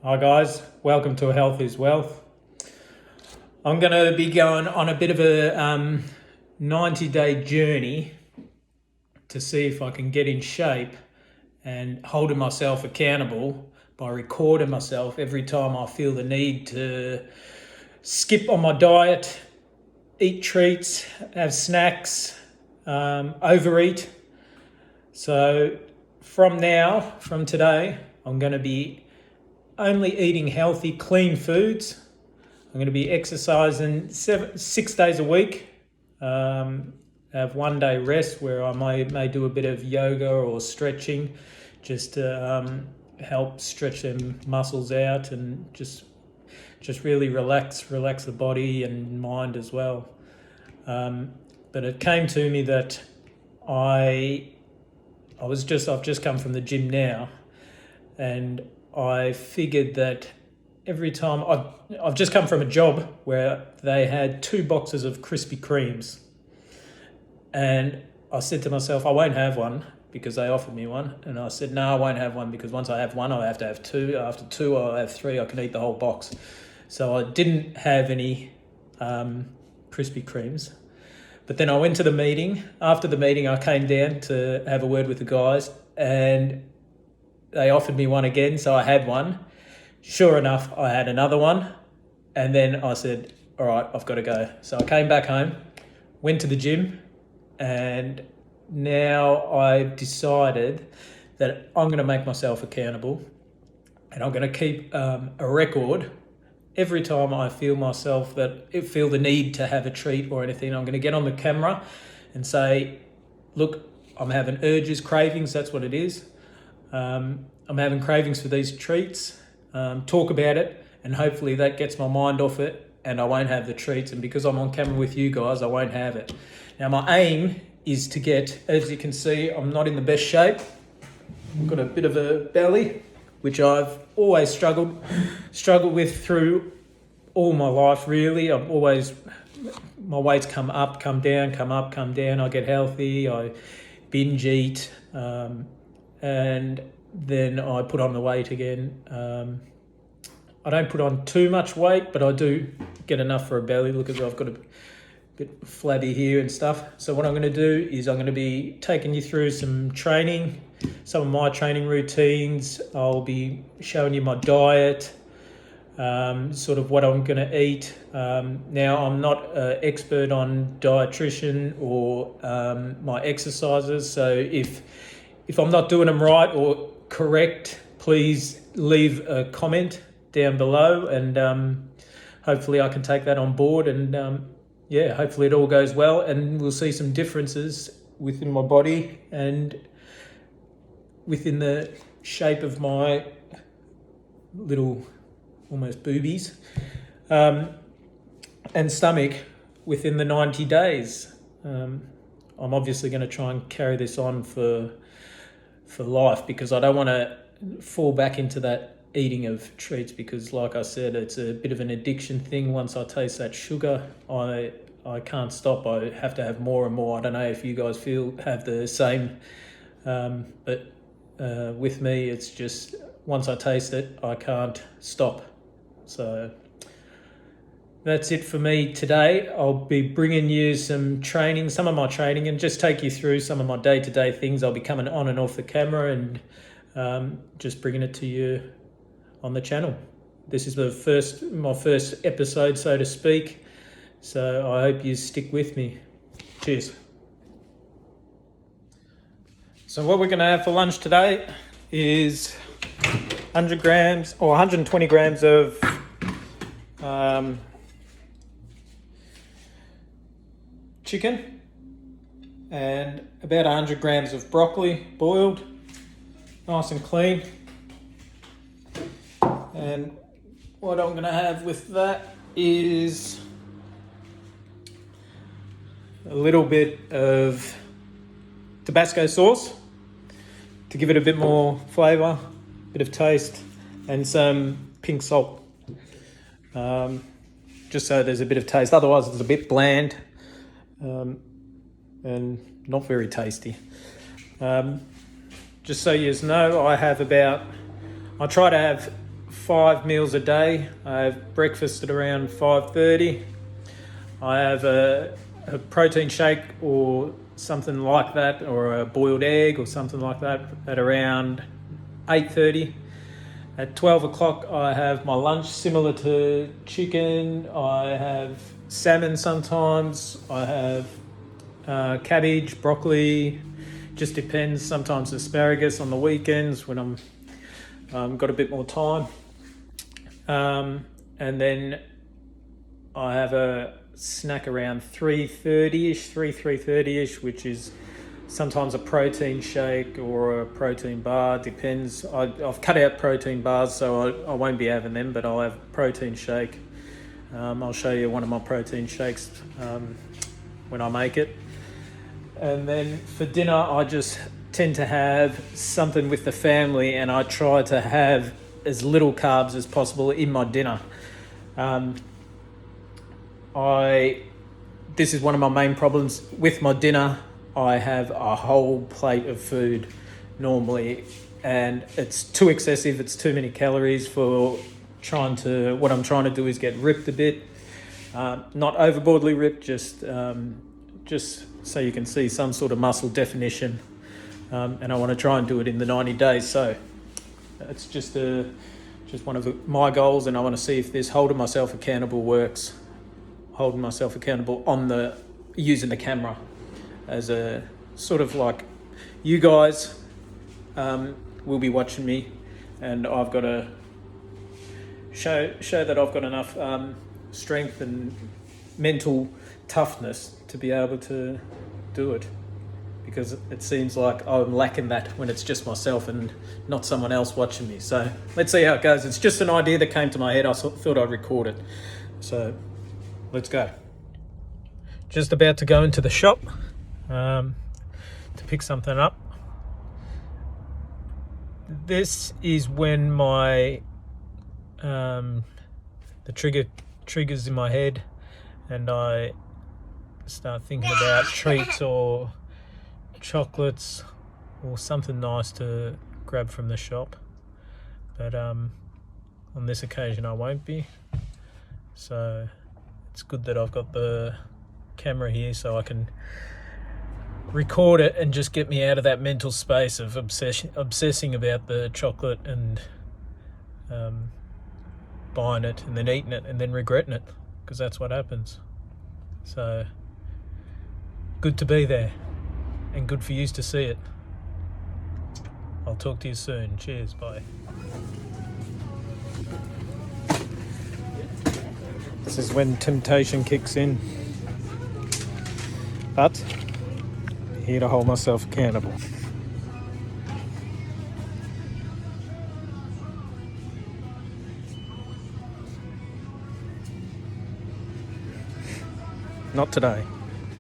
Hi guys, welcome to Health is Wealth. I'm going to be going on a bit of a 90-day journey to see if I can get in shape and holding myself accountable by recording myself every time I feel the need to skip on my diet, eat treats, have snacks, overeat. So from today, I'm going to be only eating healthy, clean foods. I'm going to be exercising 6 days a week. Have 1 day rest where I may do a bit of yoga or stretching just to help stretch them muscles out and just really relax the body and mind as well. But it came to me that I've just come from the gym now, and I figured that every time I've just come from a job where they had 2 boxes of Krispy Kremes, and I said to myself, I won't have one because they offered me one, and I said, no, I won't have one because once I have one, I have to have 2. After 2, I'll have 3. I can eat the whole box. So I didn't have any Krispy Kremes. But then I went to the meeting. After the meeting, I came down to have a word with the guys, and they offered me one again, so I had one. Sure enough, I had another one, and then I said, all right, I've got to go. So I came back home, went to the gym, and now I've decided that I'm going to make myself accountable, and I'm going to keep a record. Every time I feel the need to have a treat or anything, I'm going to get on the camera and say, look, I'm having urges, cravings, that's what it is. I'm having cravings for these treats, talk about it, and hopefully that gets my mind off it and I won't have the treats. And because I'm on camera with you guys, I won't have it. Now my aim is to get, as you can see, I'm not in the best shape. I've got a bit of a belly, which I've always struggled with through all my life, really. My weights come up, come down, come up, come down. I get healthy, I binge eat, and then I put on the weight again. I don't put on too much weight, but I do get enough for a belly. Look at, I've got a bit flabby here and stuff. So what I'm going to do is I'm going to be taking you through some training, some of my training routines. I'll be showing you my diet, sort of what I'm going to eat. Now, I'm not an expert on dietitian or my exercises, so if I'm not doing them right or correct, please leave a comment down below, and hopefully I can take that on board, and hopefully it all goes well, and we'll see some differences within my body and within the shape of my little almost boobies and stomach within the 90 days. I'm obviously going to try and carry this on for life, because I don't want to fall back into that eating of treats, because like I said, it's a bit of an addiction thing. Once I taste that sugar, I can't stop. I have to have more and more. I don't know if you guys have the same, but with me, it's just once I taste it, I can't stop. So that's it for me today. I'll be bringing you some of my training, and just take you through some of my day-to-day things. I'll be coming on and off the camera and just bringing it to you on the channel. This is my first episode, so to speak. So I hope you stick with me. Cheers. So what we're going to have for lunch today is 100 grams or 120 grams of chicken and about 100 grams of broccoli, boiled, nice and clean. And what I'm going to have with that is a little bit of Tabasco sauce to give it a bit more flavour, bit of taste, and some pink salt, just so there's a bit of taste. Otherwise it's a bit bland and not very tasty. Just so you know, I try to have 5 meals a day. I have breakfast at around 5:30. I have a protein shake or something like that, or a boiled egg or something like that at around 8:30. At 12 o'clock, I have my lunch similar to chicken. I have salmon sometimes. I have cabbage, broccoli, just depends. Sometimes asparagus on the weekends when I'm got a bit more time. And then I have a snack around 3:30ish, which is sometimes a protein shake or a protein bar, depends. I've cut out protein bars, so I won't be having them, but I'll have protein shake. I'll show you one of my protein shakes when I make it. And then for dinner, I just tend to have something with the family, and I try to have as little carbs as possible in my dinner. This is one of my main problems with my dinner. I have a whole plate of food normally, and it's too excessive. It's too many calories for what I'm trying to do is get ripped a bit. Not overboardly ripped, just so you can see some sort of muscle definition. And I want to try and do it in the 90 days. So it's just one of my goals, and I want to see if this holding myself accountable works. Holding myself accountable using the camera as a sort of like, you guys will be watching me, and I've got to show that I've got enough strength and mental toughness to be able to do it, because it seems like I'm lacking that when it's just myself and not someone else watching me. So let's see how it goes. It's just an idea that came to my head. I thought I'd record it. So let's go. Just about to go into the shop to pick something up. This is when my the triggers in my head, and I start thinking about treats or chocolates or something nice to grab from the shop. But on this occasion I won't be. So it's good that I've got the camera here so I can record it and just get me out of that mental space of obsessing about the chocolate and buying it and then eating it and then regretting it, because that's what happens. So good to be there, and good for you to see it. I'll talk to you soon. Cheers, bye. This is when temptation kicks in, but here to hold myself accountable. Not today.